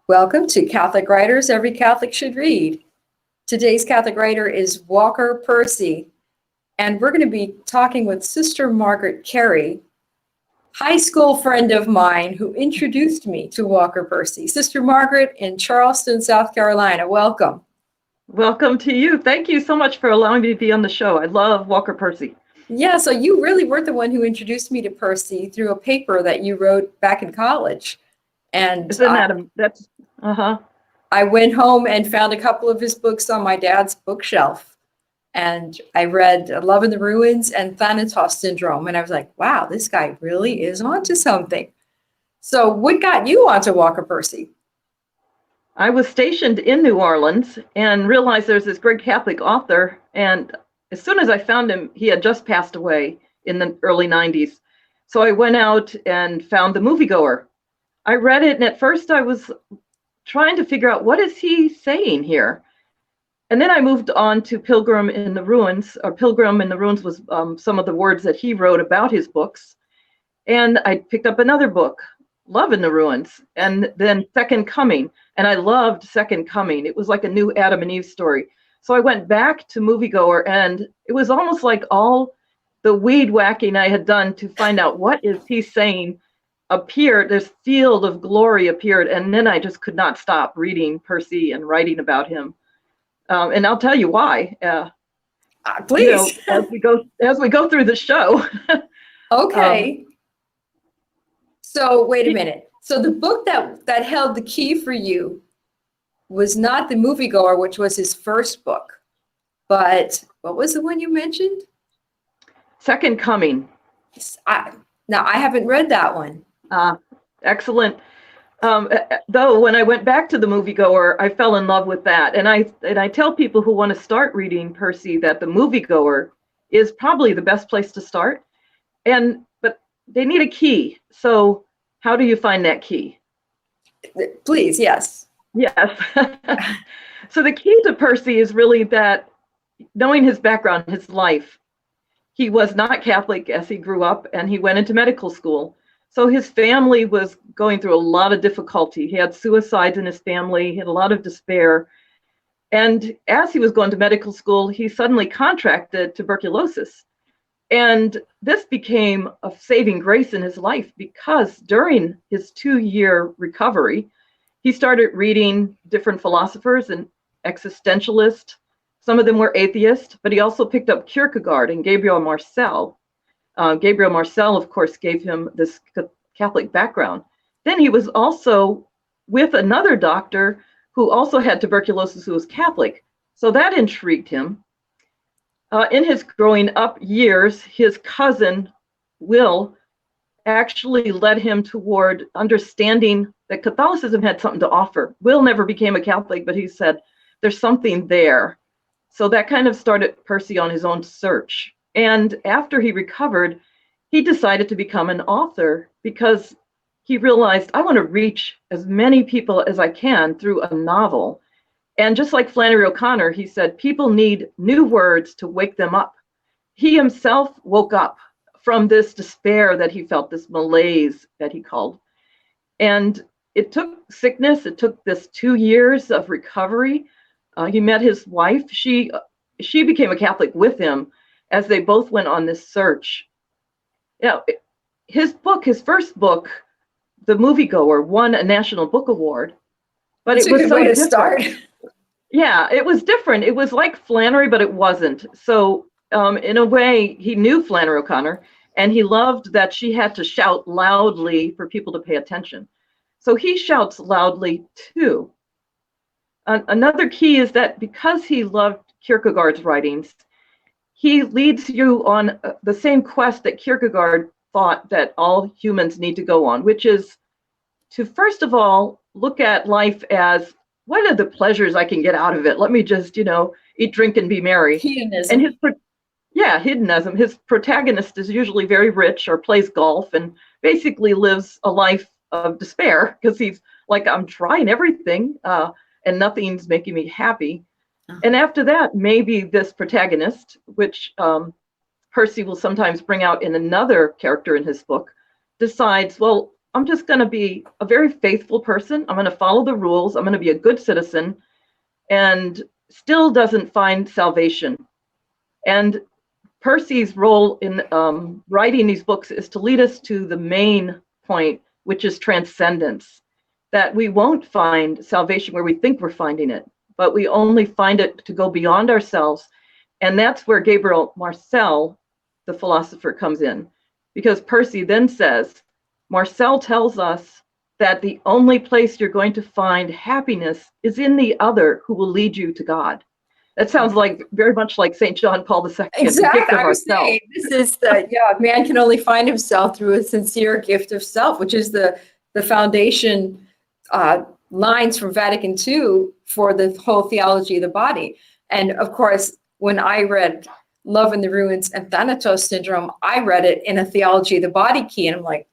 Welcome to Catholic Writers Every Catholic Should Read. Today's Catholic writer is Walker Percy, and we're going to be talking with Sister Margaret Kerry, high school friend of mine who introduced me to Walker Percy. Sister Margaret in Charleston, South Carolina, welcome. Welcome to you. Thank you so much for allowing me to be on the show. I love Walker Percy. Yeah, so you really were the one who introduced me to Percy through a paper that you wrote back in college. And I went home and found a couple of his books on my dad's bookshelf. And I read Love in the Ruins and Thanatos Syndrome. And I was like, wow, this guy really is onto something. So what got you onto Walker Percy? I was stationed in New Orleans and realized there's this great Catholic author. And as soon as I found him, he had just passed away in the early 90s. So I went out and found The Moviegoer. I read it, and at first I was trying to figure out, what is he saying here? And then I moved on to Pilgrim in the Ruins, or Pilgrim in the Ruins was some of the words that he wrote about his books. And I picked up another book, Love in the Ruins, and then Second Coming. And I loved Second Coming. It was like a new Adam and Eve story. So I went back to Moviegoer, and it was almost like all the weed whacking I had done to find out what is he saying appeared, this field of glory appeared, and then I just could not stop reading Percy and writing about him. And I'll tell you why. Please, as we go through the show. Okay. So wait a minute. So the book that held the key for you was not The Moviegoer, which was his first book, but what was the one you mentioned? Second Coming. Now I haven't read that one. Excellent. Though when I went back to The Moviegoer, I fell in love with that. And I tell people who want to start reading Percy that The Moviegoer is probably the best place to start. But they need a key. So how do you find that key? Please, yes. Yes. So the key to Percy is really that knowing his background, his life. He was not Catholic as he grew up, and he went into medical school. So his family was going through a lot of difficulty. He had suicides in his family, he had a lot of despair. And as he was going to medical school, he suddenly contracted tuberculosis. And this became a saving grace in his life, because during his 2-year recovery, he started reading different philosophers and existentialists. Some of them were atheists, but he also picked up Kierkegaard and Gabriel Marcel. Gabriel Marcel, of course, gave him this Catholic background. Then he was also with another doctor who also had tuberculosis, who was Catholic. So that intrigued him. In his growing up years, his cousin, Will, actually led him toward understanding that Catholicism had something to offer. Will never became a Catholic, but he said, there's something there. So that kind of started Percy on his own search. And after he recovered, he decided to become an author, because he realized, I want to reach as many people as I can through a novel. And just like Flannery O'Connor, he said, people need new words to wake them up. He himself woke up from this despair that he felt, this malaise that he called. And it took sickness. It took this 2 years of recovery. He met his wife. She became a Catholic with him as they both went on this search. His first book, The Moviegoer, won a National Book Award. But That's it was a good way to start. Yeah, it was different. It was like Flannery, but it wasn't. So in a way, he knew Flannery O'Connor, and he loved that she had to shout loudly for people to pay attention. So he shouts loudly too. Another key is that because he loved Kierkegaard's writings, he leads you on the same quest that Kierkegaard thought that all humans need to go on, which is to, first of all, look at life as, what are the pleasures I can get out of it? Let me just, eat, drink, and be merry. Hedonism. And hedonism. His protagonist is usually very rich or plays golf and basically lives a life of despair, because he's like, I'm trying everything and nothing's making me happy. And after that, maybe this protagonist, which Percy will sometimes bring out in another character in his book, decides, well, I'm just going to be a very faithful person. I'm going to follow the rules. I'm going to be a good citizen, and still doesn't find salvation. And Percy's role in writing these books is to lead us to the main point, which is transcendence, that we won't find salvation where we think we're finding it, but we only find it to go beyond ourselves. And that's where Gabriel Marcel, the philosopher, comes in, because Percy then says, Marcel tells us that the only place you're going to find happiness is in the other who will lead you to God. That sounds like very much like St. John Paul II. Exactly. The gift of I was ourselves. saying, this is the, man can only find himself through a sincere gift of self, which is the foundation lines from Vatican II for the whole theology of the body. And of course, when I read Love in the Ruins and Thanatos Syndrome, I read it in a theology of the body key. And I'm like,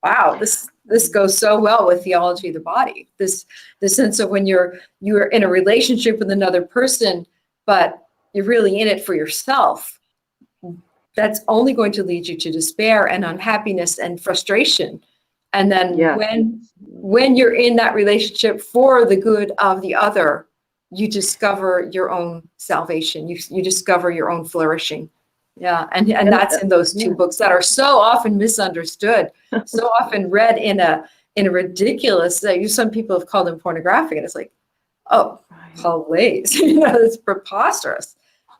wow, this goes so well with theology of the body. The sense of when you're in a relationship with another person, but you're really in it for yourself, that's only going to lead you to despair and unhappiness and frustration. And then when you're in that relationship for the good of the other, you discover your own salvation. You discover your own flourishing. Yeah, and that's in those two books that are so often misunderstood, so often read in a ridiculous. Some people have called them pornographic, and it's like, oh, please, it's preposterous.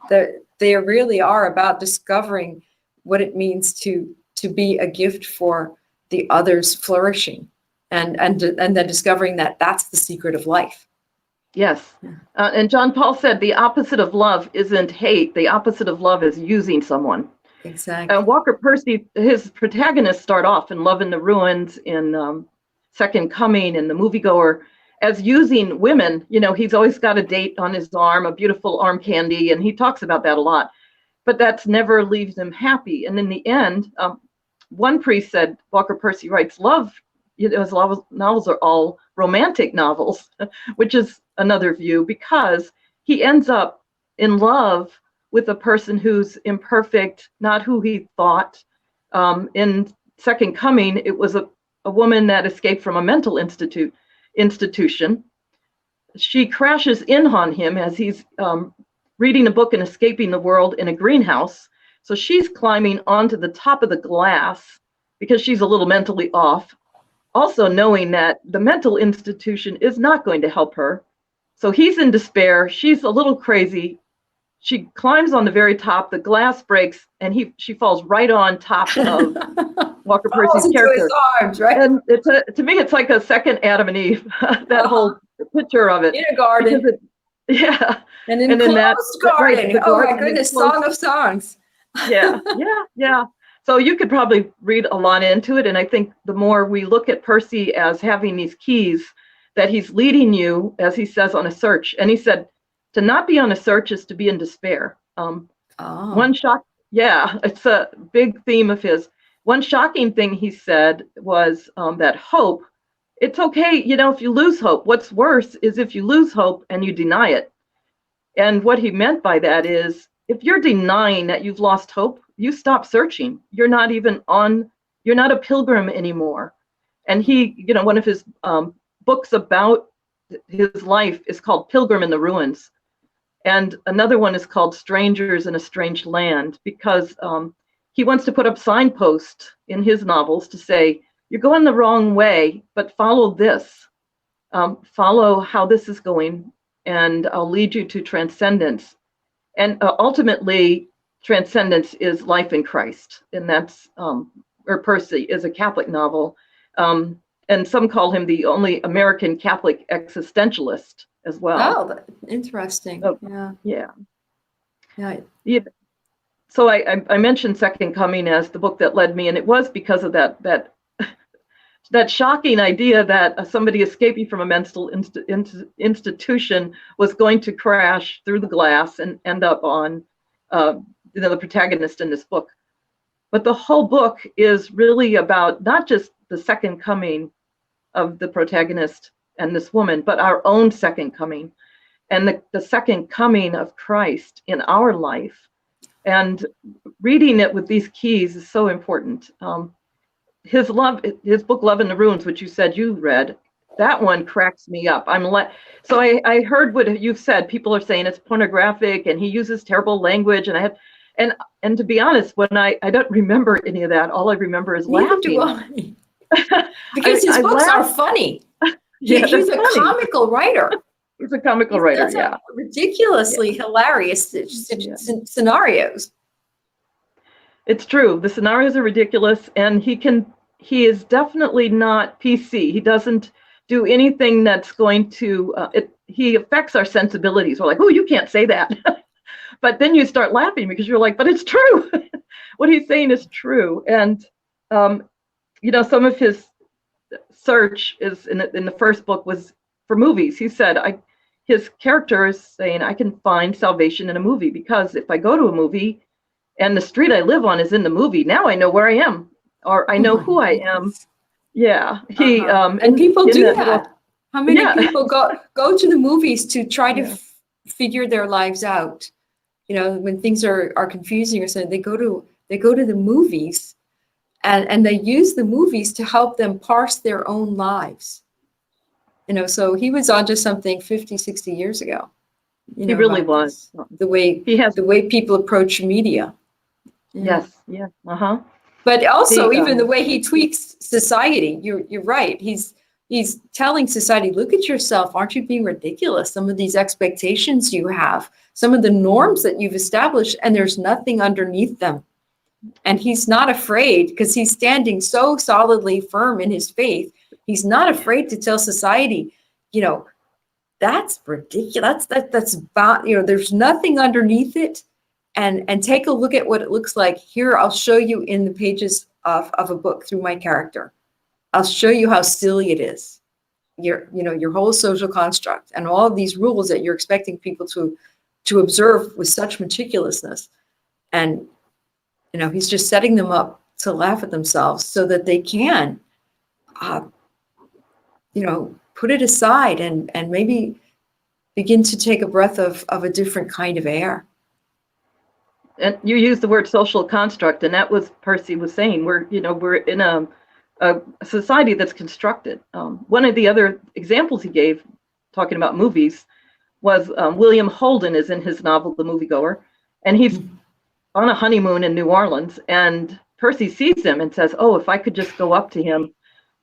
They really are about discovering what it means to be a gift for the other's flourishing, and then discovering that that's the secret of life. Yes. And John Paul said the opposite of love isn't hate. The opposite of love is using someone. Exactly. Walker Percy, his protagonists start off in Love in the Ruins, in Second Coming, in The Moviegoer, as using women. He's always got a date on his arm, a beautiful arm candy, and he talks about that a lot. But that's never leaves him happy. And in the end, one priest said, Walker Percy writes love, his novels are all romantic novels, which is another view, because he ends up in love with a person who's imperfect, not who he thought. In Second Coming, it was a woman that escaped from a mental institution. She crashes in on him as he's reading a book and escaping the world in a greenhouse. So she's climbing onto the top of the glass because she's a little mentally off, also knowing that the mental institution is not going to help her. So he's in despair. She's a little crazy. She climbs on the very top. The glass breaks, and she falls right on top of Walker Percy's character. His arms, right? And to me, it's like a second Adam and Eve. That whole picture of it. In a garden. An enclosed garden. Oh my goodness! Song of Songs. Yeah. So you could probably read a lot into it, and I think the more we look at Percy as having these keys, that he's leading you, as he says, on a search. And he said, to not be on a search is to be in despair. It's a big theme of his. One shocking thing he said was that hope, it's okay, if you lose hope. What's worse is if you lose hope and you deny it. And what he meant by that is, if you're denying that you've lost hope, you stop searching. You're not a pilgrim anymore. And he, one of his books about his life is called Pilgrim in the Ruins. And another one is called Strangers in a Strange Land, because he wants to put up signposts in his novels to say, you're going the wrong way, but follow this. Follow how this is going, and I'll lead you to transcendence. And ultimately, transcendence is life in Christ. And that's, or Percy is a Catholic novel. And some call him the only American Catholic existentialist as well. Oh, interesting. Yeah. So I mentioned Second Coming as the book that led me, and it was because of that shocking idea that somebody escaping from a mental institution was going to crash through the glass and end up on the protagonist in this book. But the whole book is really about not just the second coming of the protagonist and this woman, but our own second coming, and the second coming of Christ in our life. And reading it with these keys is so important. his book Love in the Ruins, which you said you read, that one cracks me up. So I heard what you've said. People are saying it's pornographic and he uses terrible language, and to be honest, when I don't remember any of that. All I remember is Neither laughing. do I. Because his I books are laugh. funny. Yeah, He's a funny. comical writer. He's a comical writer, That's yeah. ridiculously hilarious scenarios. It's true. The scenarios are ridiculous, and he is definitely not PC. He doesn't do anything that's going to, he affects our sensibilities. We're like, oh, you can't say that. But then you start laughing because you're like, but it's true. What he's saying is true. And, some of his search is in the first book was for movies. He said, his character is saying, I can find salvation in a movie, because if I go to a movie and the street I live on is in the movie, now I know where I am, or I know who I am. Yeah. And people do that. How many people go to the movies to try to figure their lives out? When things are confusing or something, they go to the movies, and they use the movies to help them parse their own lives. So he was onto something 50, 60 years ago. He really was. The way people approach media. Yes. Yeah. Uh-huh. But also even the way he tweaks society. You're right. He's telling society, look at yourself. Aren't you being ridiculous? Some of these expectations you have, some of the norms that you've established, and there's nothing underneath them. And he's not afraid, because he's standing so solidly firm in his faith. He's not afraid to tell society, that's ridiculous. That's about, there's nothing underneath it. And take a look at what it looks like. Here, I'll show you in the pages of a book through my character. I'll show you how silly it is. Your whole social construct and all of these rules that you're expecting people to observe with such meticulousness. And, he's just setting them up to laugh at themselves so that they can, put it aside and maybe begin to take a breath of a different kind of air. And you used the word social construct, and that was Percy was saying, we're in a society that's constructed. One of the other examples he gave, talking about movies, was William Holden is in his novel The Moviegoer, and he's on a honeymoon in New Orleans, and Percy sees him and says, oh, if I could just go up to him,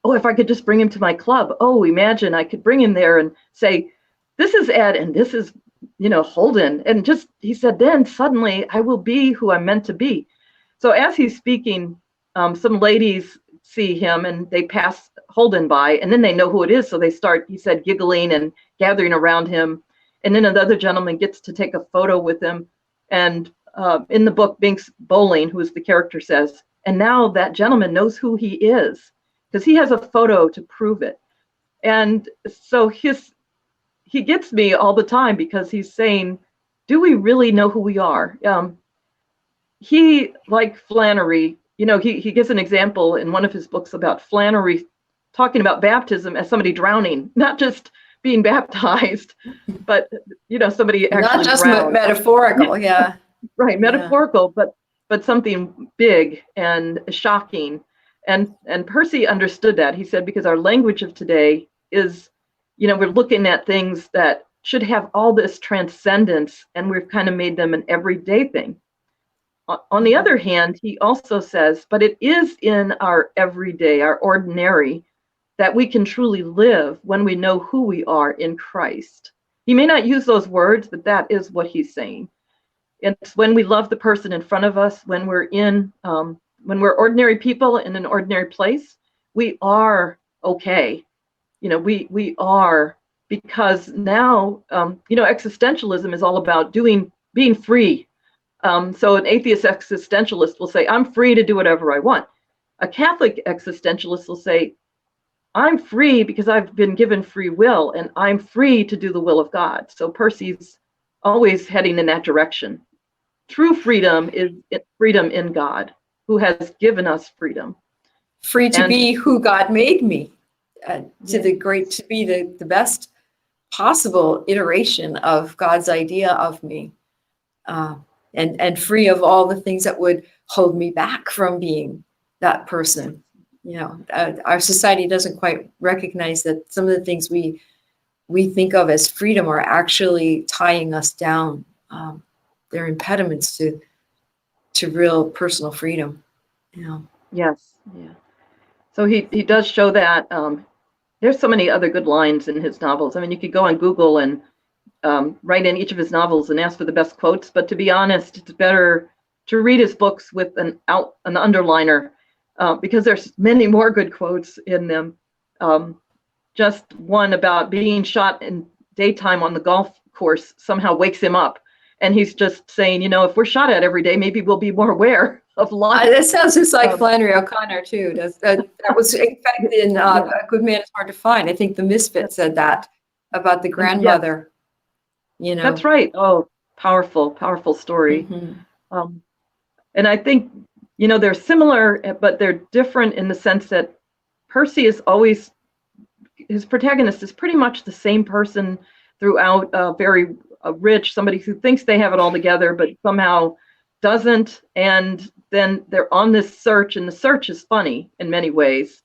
oh, if I could just bring him to my club, oh, imagine I could bring him there and say, this is Ed and this is Holden. And just, he said, then suddenly I will be who I'm meant to be. So as he's speaking, some ladies see him and they pass Holden by, and then they know who it is. So they start, he said, giggling and gathering around him. And then another gentleman gets to take a photo with him. And in the book, Binks Bowling, who is the character, says, and now that gentleman knows who he is, because he has a photo to prove it. And so he gets me all the time, because he's saying, do we really know who we are? He, like Flannery, he gives an example in one of his books about Flannery talking about baptism as somebody drowning, not just being baptized, but, somebody actually not just drowned. Metaphorical, yeah. Right, metaphorical, but something big and shocking. And Percy understood that. He said, because our language of today is, we're looking at things that should have all this transcendence, and we've kind of made them an everyday thing. On the other hand, he also says, but it is in our everyday, our ordinary, that we can truly live when we know who we are in Christ. He may not use those words, but that is what he's saying. It's when we love the person in front of us, when we're when we're ordinary people in an ordinary place, we are okay. We are, because now, existentialism is all about being free. So an atheist existentialist will say, I'm free to do whatever I want. A Catholic existentialist will say, I'm free because I've been given free will, and I'm free to do the will of God. So Percy's always heading in that direction. True freedom is freedom in God, who has given us freedom. Free to be who God made me, to be the best possible iteration of God's idea of me, and free of all the things that would hold me back from being that person. Our society doesn't quite recognize that some of the things we think of as freedom are actually tying us down. They're impediments to real personal freedom. Yes. Yeah. So he does show that. There's so many other good lines in his novels. I mean, you could go on Google and write in each of his novels and ask for the best quotes. But to be honest, it's better to read his books with an underliner, because there's many more good quotes in them. Just one about being shot in daytime on the golf course somehow wakes him up. And he's just saying, if we're shot at every day, maybe we'll be more aware of life. That sounds just like Flannery O'Connor, too. That was, in fact, in A Good Man is Hard to Find. I think the Misfit said that about the grandmother. That's right. Oh, powerful, powerful story. Mm-hmm. And I think, they're similar, but they're different in the sense that Percy is always, his protagonist is pretty much the same person throughout, very rich, somebody who thinks they have it all together, but somehow doesn't. And then they're on this search, and the search is funny in many ways,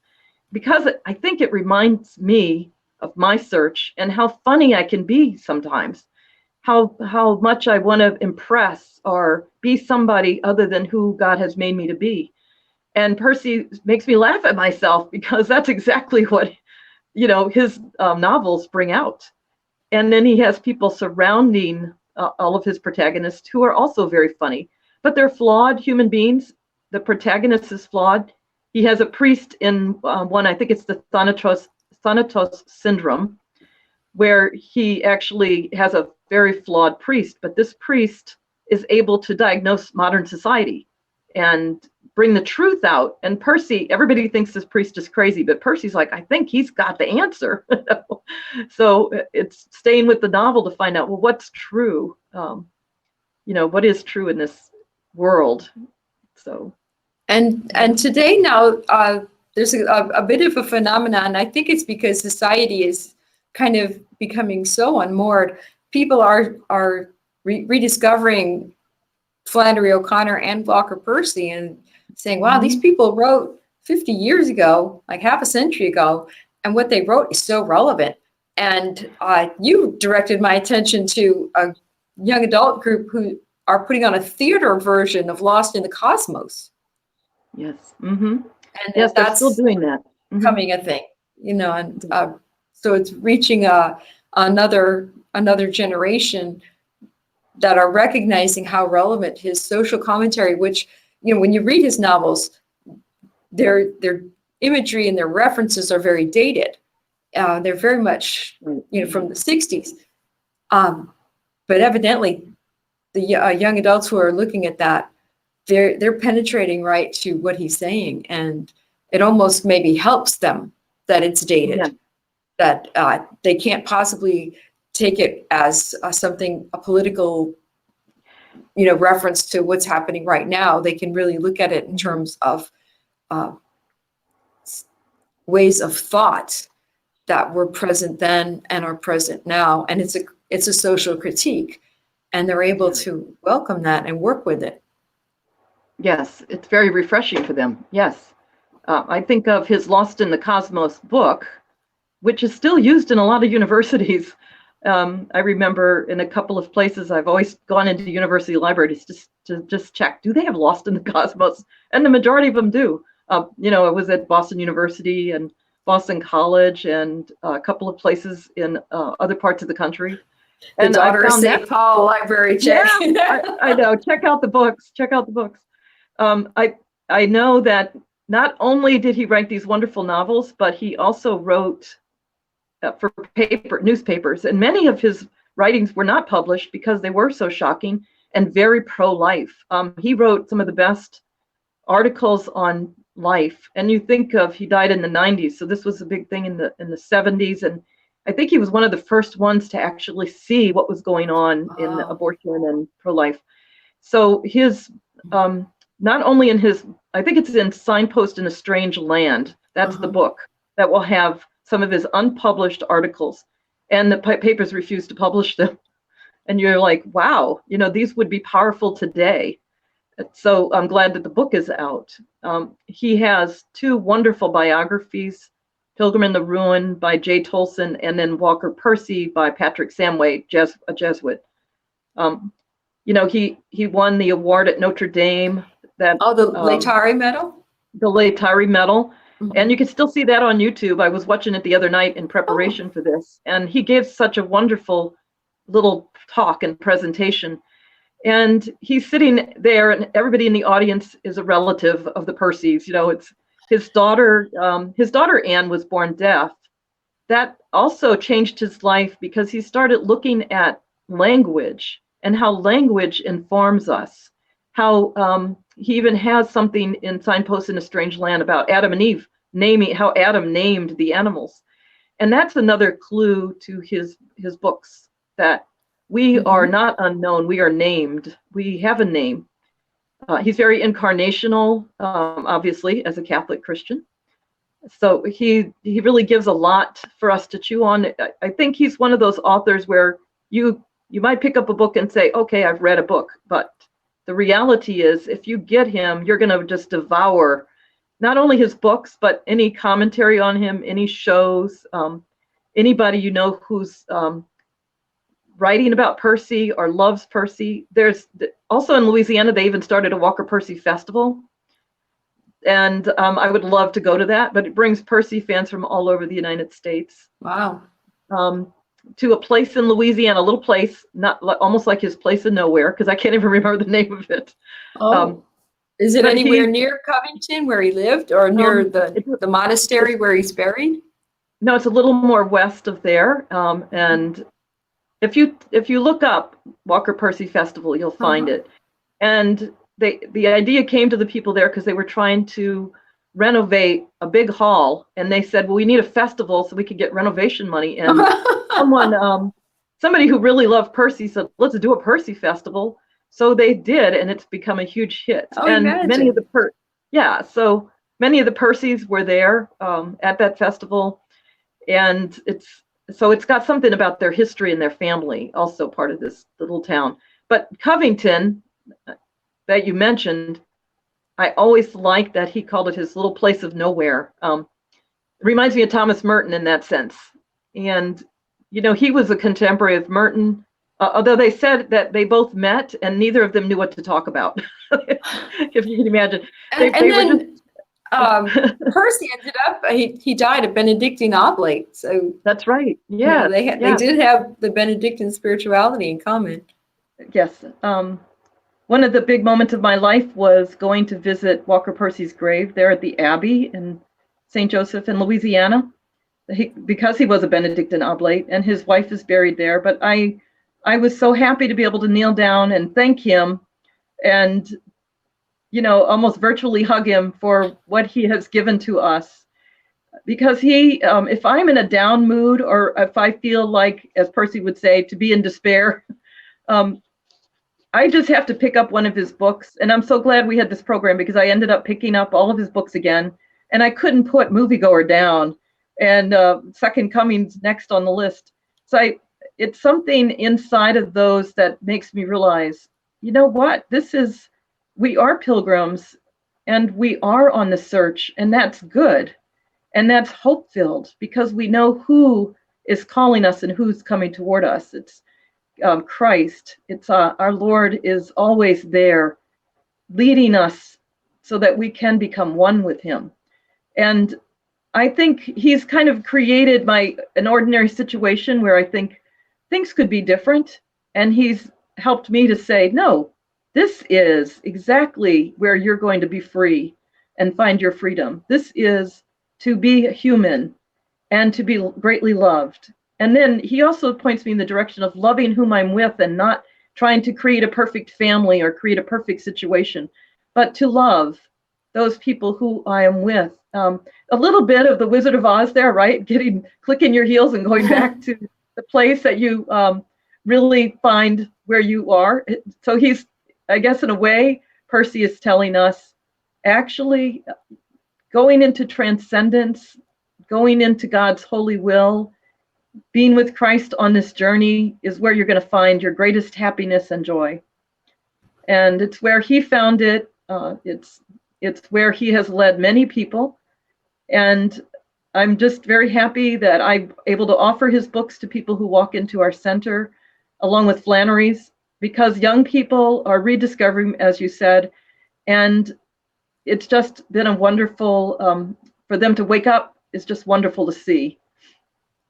because I think it reminds me of my search and how funny I can be sometimes, how much I want to impress or be somebody other than who God has made me to be. And Percy makes me laugh at myself, because that's exactly what, his novels bring out. And then he has people surrounding all of his protagonists who are also very funny, but they're flawed human beings. The protagonist is flawed. He has a priest in one, I think it's the Thanatos syndrome, where he actually has a very flawed priest, but this priest is able to diagnose modern society and bring the truth out. And Percy, everybody thinks this priest is crazy, but Percy's like, I think he's got the answer. So it's staying with the novel to find out, well, what's true? What is true in this world? So, and today now, there's a bit of a phenomenon. I think it's because society is kind of becoming so unmoored. People are rediscovering Flannery O'Connor and Walker Percy and saying, wow, these people wrote 50 years ago, like half a century ago, and what they wrote is so relevant. And you directed my attention to a young adult group who are putting on a theater version of Lost in the Cosmos. Yes. Mm-hmm. And yes, they're that's still doing that. Becoming a thing, and so it's reaching another generation that are recognizing how relevant his social commentary, which, when you read his novels, their imagery and their references are very dated. They're very much, from the 60s. But evidently, the young adults who are looking at that, they're penetrating right to what he's saying, and it almost maybe helps them that it's dated, that they can't possibly take it as a political, reference to what's happening right now. They can really look at it in terms of ways of thought that were present then and are present now, and it's a social critique, and they're able to welcome that and work with it. Yes, it's very refreshing for them. Yes. I think of his Lost in the Cosmos book, which is still used in a lot of universities. I remember in a couple of places, I've always gone into university libraries to just check, do they have Lost in the Cosmos? And the majority of them do. It was at Boston University and Boston College and a couple of places in other parts of the country. And the daughter of St. Paul Library. Check. Yeah, I know. Check out the books. I know that not only did he write these wonderful novels, but he also wrote for newspapers, and many of his writings were not published because they were so shocking and very pro-life. He wrote some of the best articles on life, and you think of, he died in the 90s, so this was a big thing in the 70s, and I think he was one of the first ones to actually see what was going on in abortion and pro-life. So his not only in his, I think it's in Signpost in a Strange Land, that's the book that will have some of his unpublished articles, and the papers refuse to publish them. And you're like, wow, these would be powerful today. So I'm glad that the book is out. He has two wonderful biographies, Pilgrim in the Ruin by Jay Tolson, and then Walker Percy by Patrick Samway, a Jesuit. He won the award at Notre Dame. The Letari Medal? The Letari Medal. Mm-hmm. And you can still see that on YouTube. I was watching it the other night in preparation for this. And he gave such a wonderful little talk and presentation. And he's sitting there, and everybody in the audience is a relative of the Percys. It's his daughter. His daughter Ann was born deaf. That also changed his life because he started looking at language and how language informs us. How he even has something in Signposts in a Strange Land about Adam and Eve, how Adam named the animals. And that's another clue to his books, that we are not unknown, we are named, we have a name. He's very incarnational, obviously, as a Catholic Christian. So he really gives a lot for us to chew on. I think he's one of those authors where you might pick up a book and say, okay, I've read a book, but the reality is, if you get him, you're going to just devour not only his books, but any commentary on him, any shows, anybody who's writing about Percy or loves Percy. There's also in Louisiana, they even started a Walker Percy festival. And I would love to go to that, but it brings Percy fans from all over the United States. Wow. To a place in Louisiana, a little place, almost like his place of nowhere, because I can't even remember the name of it. Is it anywhere near Covington where he lived, or near the monastery where he's buried? No, it's a little more west of there. And if you look up Walker Percy Festival, you'll find it. And the idea came to the people there because they were trying to renovate a big hall, and they said, well, we need a festival so we could get renovation money. And somebody who really loved Percy said, let's do a Percy festival. So they did, and it's become a huge hit. And imagine. many of the Percys were there at that festival, and it's got something about their history and their family, also part of this little town. But Covington, that you mentioned, I always liked that he called it his little place of nowhere. It reminds me of Thomas Merton in that sense. And, he was a contemporary of Merton, although they said that they both met and neither of them knew what to talk about, if you can imagine. Percy ended up, he died a Benedictine oblate. So that's right. Yeah. They did have the Benedictine spirituality in common. Yes. One of the big moments of my life was going to visit Walker Percy's grave there at the Abbey in St. Joseph in Louisiana, because he was a Benedictine oblate, and his wife is buried there. But I was so happy to be able to kneel down and thank him and, almost virtually hug him for what he has given to us. Because if I'm in a down mood, or if I feel like, as Percy would say, to be in despair, I just have to pick up one of his books. And I'm so glad we had this program, because I ended up picking up all of his books again, and I couldn't put Moviegoer down, and Second Coming's next on the list. So it's something inside of those that makes me realize, you know what, we are pilgrims, and we are on the search, and that's good. And that's hope-filled, because we know who is calling us and who's coming toward us. It's Christ. It's our Lord is always there, leading us so that we can become one with him. And I think he's kind of created an ordinary situation where I think things could be different. And he's helped me to say, no, this is exactly where you're going to be free and find your freedom. This is to be human and to be greatly loved. And then he also points me in the direction of loving whom I'm with, and not trying to create a perfect family or create a perfect situation, but to love those people who I am with. A little bit of the Wizard of Oz there, right? Clicking your heels and going back to the place that you really find where you are. So I guess in a way, Percy is telling us, actually, going into transcendence, going into God's holy will, being with Christ on this journey is where you're going to find your greatest happiness and joy. and it's where he found it. It's where he has led many people, and I'm just very happy that I'm able to offer his books to people who walk into our center, along with Flannery's, because young people are rediscovering, as you said, and it's just been a wonderful, for them to wake up, it's just wonderful to see.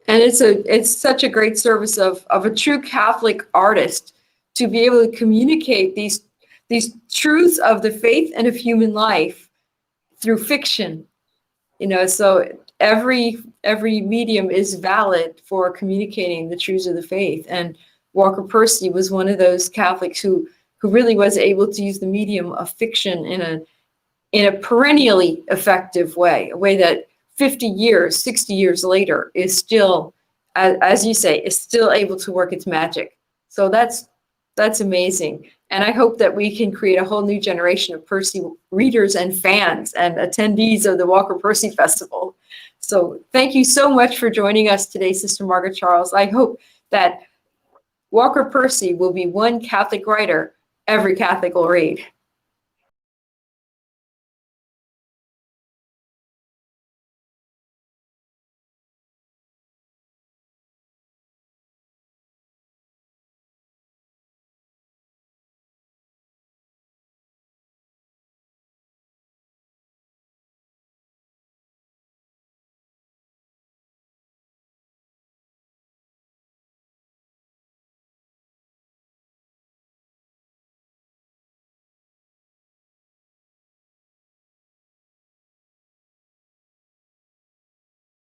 And it's such a great service of a true Catholic artist to be able to communicate these truths of the faith and of human life through fiction. So every medium is valid for communicating the truths of the faith. And Walker Percy was one of those Catholics who really was able to use the medium of fiction in a perennially effective way, a way that 50 years, 60 years later is still, as you say, is still able to work its magic. So that's amazing. And I hope that we can create a whole new generation of Percy readers and fans and attendees of the Walker Percy Festival. So thank you so much for joining us today, Sister Margaret Charles. I hope that Walker Percy will be one Catholic writer every Catholic will read.